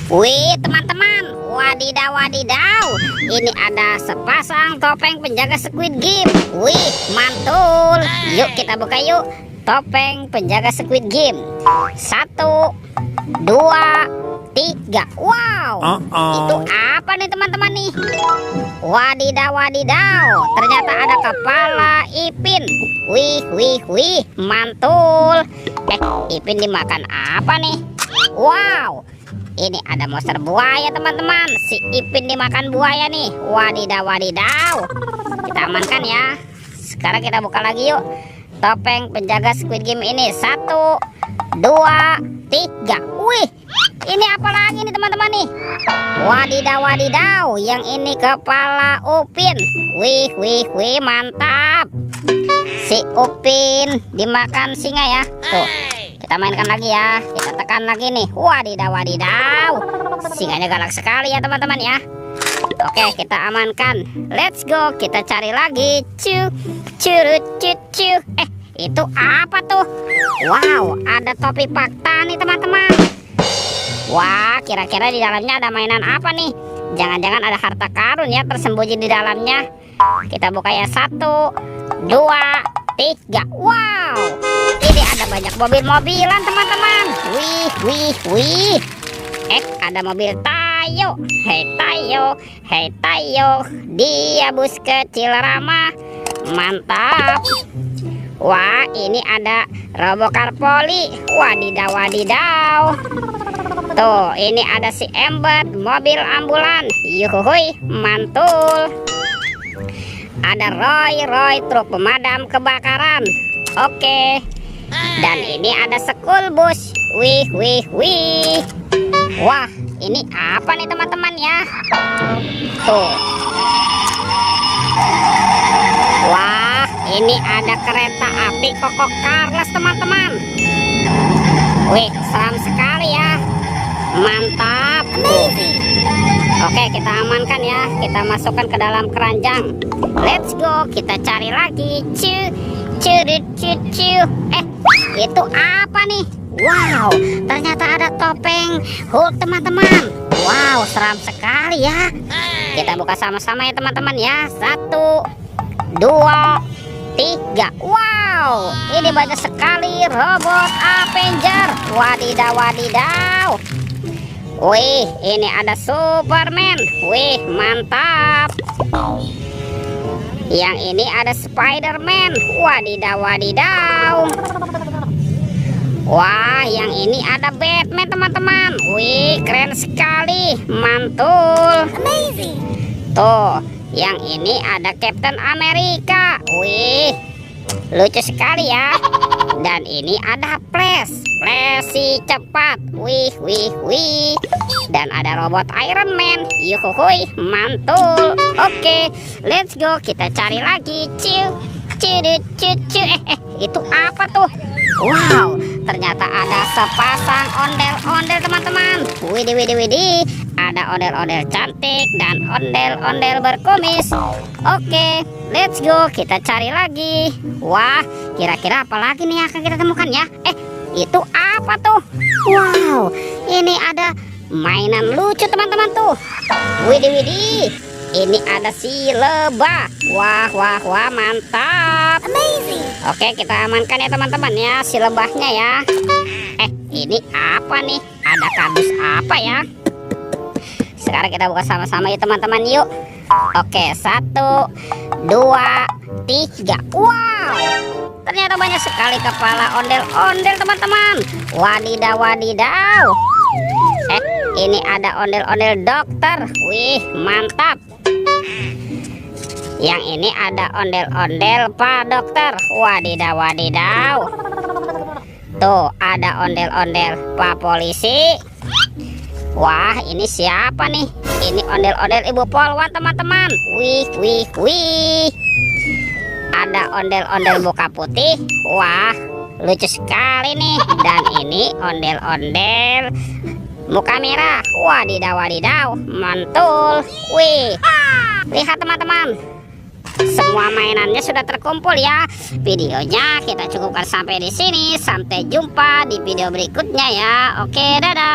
Wih teman-teman, wadidaw wadidaw, ini ada sepasang topeng penjaga Squid Game. Wih mantul, yuk kita buka yuk. Topeng penjaga Squid Game. 1, 2, 3. Wow, itu apa nih teman-teman nih? Wadidaw wadidaw, ternyata ada kepala Ipin. Wih, mantul. Ipin dimakan apa nih? Wow, ini ada monster buaya teman-teman. Si Ipin dimakan buaya nih. Wadidaw wadidaw, kita amankan ya. Sekarang kita buka lagi yuk topeng penjaga Squid Game ini. 1, 2, 3. Wih, ini apa lagi nih teman-teman nih? Wadidaw wadidaw, yang ini kepala Upin. Wih, mantap. Si Upin dimakan singa ya. Tuh, kita mainkan lagi ya. Kita tekan lagi nih. Wadidaw wadidaw, singanya galak sekali ya teman-teman ya. Oke, kita amankan. Let's go, kita cari lagi. Curut. Itu apa tuh? Wow, ada topi fakta nih teman-teman. Wah, kira-kira di dalamnya ada mainan apa nih? Jangan-jangan ada harta karun ya tersembunyi di dalamnya. Kita buka ya. 1, 2, 3. Wow, ini ada banyak mobil-mobilan teman-teman. Wih. Ada mobil Tayo. Hei Tayo, dia bus kecil ramah. Mantap. Wah, ini ada Robocar Poli. Wadidaw wadidaw. Tuh, ini ada si Ember, mobil ambulan. Yuhuy, mantul. Ada Roy, truk pemadam kebakaran. Oke. Dan ini ada school bus. Wih. Wah, ini apa nih teman-teman ya? Tuh. Wah, ini ada kereta api Koko Carlos teman-teman. Wih, seram sekali ya. Mantap. Oke, kita amankan ya. Kita masukkan ke dalam keranjang. Let's go, kita cari lagi. Itu apa nih? Wow, ternyata ada topeng Hulk teman-teman. Wow, seram sekali ya. Kita buka sama-sama ya teman-teman ya. 1, 2, 3. Wow, ini banyak sekali robot Avenger. Wadidaw wadidaw. Wih, ini ada Superman. Wih, mantap. Yang ini ada Spiderman. Wadidaw wadidaw. Wah, yang ini ada Batman teman-teman. Wih, keren sekali. Mantul. Amazing. Tuh, yang ini ada Captain America. Wih, lucu sekali ya. Dan ini ada Flash si cepat. Wih. Dan ada robot Iron Man. Yuhuy, mantul. Oke, let's go, kita cari lagi. Itu apa tuh? Wow, ternyata ada sepasang ondel-ondel teman-teman. Widih. Ada ondel-ondel cantik dan ondel-ondel berkumis. Oke, let's go, kita cari lagi. Wah, kira-kira apa lagi nih yang akan kita temukan ya? Itu apa tuh? Wow, ini ada mainan lucu teman-teman tuh. Widih. Ini ada si lebah. Wah, mantap. Amazing. Oke, kita amankan ya teman-teman ya, si lebahnya ya. Ini apa nih? Ada kardus apa ya? Sekarang kita buka sama-sama ya teman-teman yuk. Oke, 1, 2, 3. Wow, ternyata banyak sekali kepala ondel-ondel teman-teman. Wadidaw wadidaw. Ini ada ondel-ondel dokter. Wih, mantap. Yang ini ada ondel-ondel Pak Dokter. Wadidaw wadidaw. Tuh, ada ondel-ondel Pak Polisi. Wah, ini siapa nih? Ini ondel-ondel Ibu Polwan teman-teman. Wih. Ada ondel-ondel Muka Putih. Wah, lucu sekali nih. Dan ini ondel-ondel Muka Merah. Wadidaw wadidaw, mantul. Wih, lihat teman-teman, semua mainannya sudah terkumpul ya. Videonya kita cukupkan sampai di sini. Sampai jumpa di video berikutnya ya. Oke, dadah.